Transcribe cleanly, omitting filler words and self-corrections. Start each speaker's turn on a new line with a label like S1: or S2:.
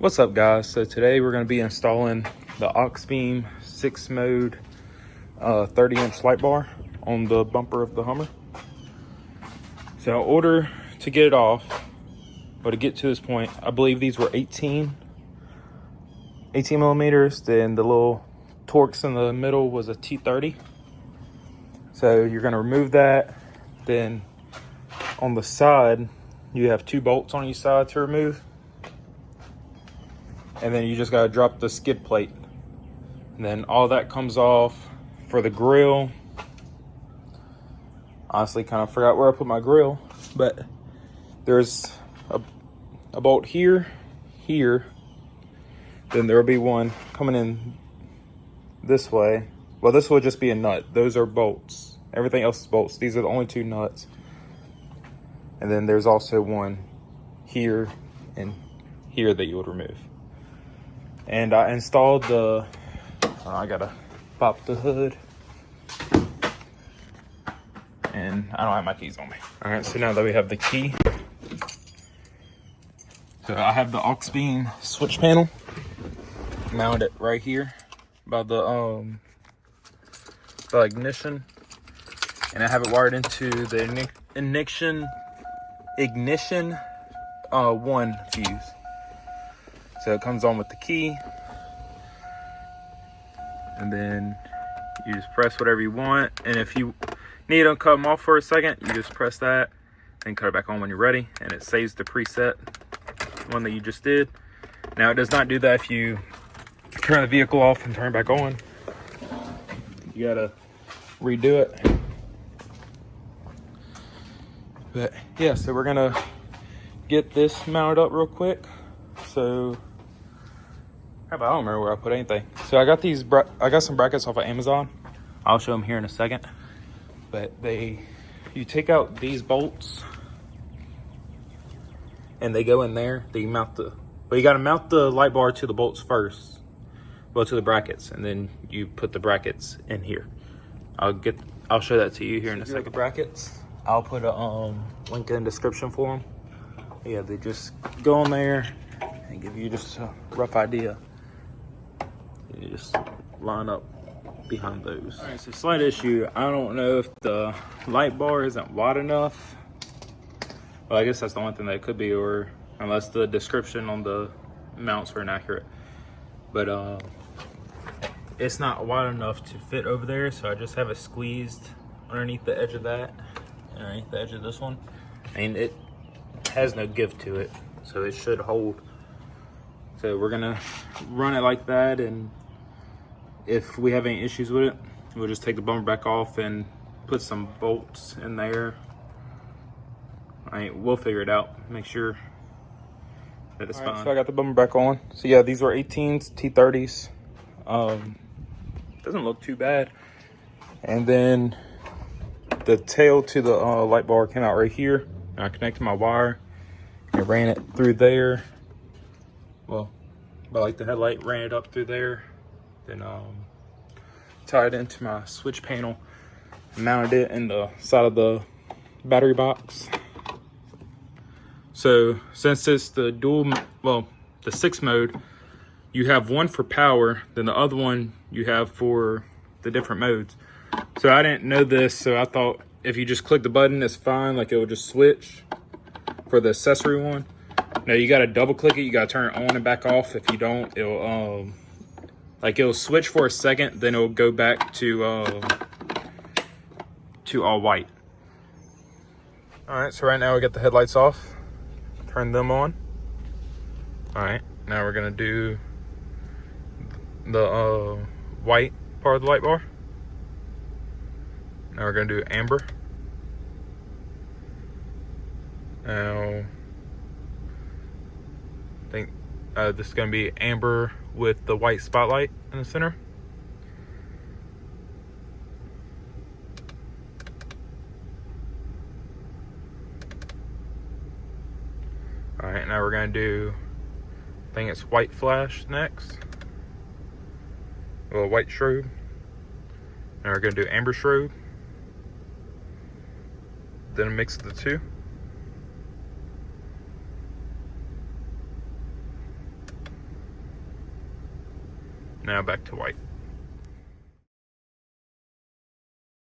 S1: What's up, guys? So today we're going to be installing the Auxbeam 6 mode 30-inch light bar on the bumper of the Hummer. So in order to get it off, or to get to this point, I believe these were 18 millimeters. Then the little Torx in the middle was a T30. So you're going to remove that. Then on the side, you have 2 bolts on each side to remove. And then you just gotta drop the skid plate. And then all that comes off. For the grill, honestly kind of forgot where I put my grill, but there's a bolt here, then there'll be one coming in this way. Well, this will just be a nut. Those are bolts. Everything else is bolts. These are the only 2 nuts. And then there's also one here and here that you would remove. And I installed the, I gotta pop the hood. And I don't have my keys on me. All right, so now that we have the key. So I have the Auxbeam switch panel mounted right here by the ignition. And I have it wired into the ignition 1 fuse. So it comes on with the key, and then you just press whatever you want. And if you need to cut them off for a second, you just press that and cut it back on when you're ready, and it saves the preset one that you just did. Now it does not do that if you turn the vehicle off and turn it back on. You gotta redo it. But yeah, so we're gonna get this mounted up real quick. So I don't remember where I put anything. So I got some brackets off of Amazon. I'll show them here in a second. But you take out these bolts and they go in there. But you got to mount the light bar to the bolts first. Well, to the brackets, and then you put the brackets in here. I'll show that to you here in a second. The brackets, I'll put a link in the description for them. Yeah, they just go in there and give you just a rough idea. You just line up behind those. All right, so slight issue. I don't know if the light bar isn't wide enough. Well, I guess that's the only thing that it could be, or unless the description on the mounts were inaccurate. But it's not wide enough to fit over there, so I just have it squeezed underneath the edge of that, underneath the edge of this one. And it has no give to it, so it should hold. So we're gonna run it like that, and if we have any issues with it, we'll just take the bumper back off and put some bolts in there. We'll figure it out, make sure that it's fine. So I got the bumper back on. So yeah, these were 18s, T30s. Doesn't look too bad. And then the tail to the light bar came out right here. And I connected my wire and ran it through there. Well, but like the headlight, ran it up through there. Then tied it into my switch panel, mounted it in the side of the battery box. So since it's the the 6 mode, you have one for power, then the other one you have for the different modes. So I didn't know this, so I thought if you just click the button, it's fine, like it will just switch for the accessory one. No, you gotta double click it, you gotta turn it on and back off. If you don't, it'll it'll switch for a second, then it'll go back to all white. All right, so right now we got the headlights off. Turn them on. All right, now we're gonna do the white part of the light bar. Now we're gonna do amber. Now, I think this is gonna be amber with the white spotlight in the center. All right, now we're gonna do, I think it's white flash next. Well, white strobe. Now we're gonna do amber strobe. Then a mix of the two. Now back to white.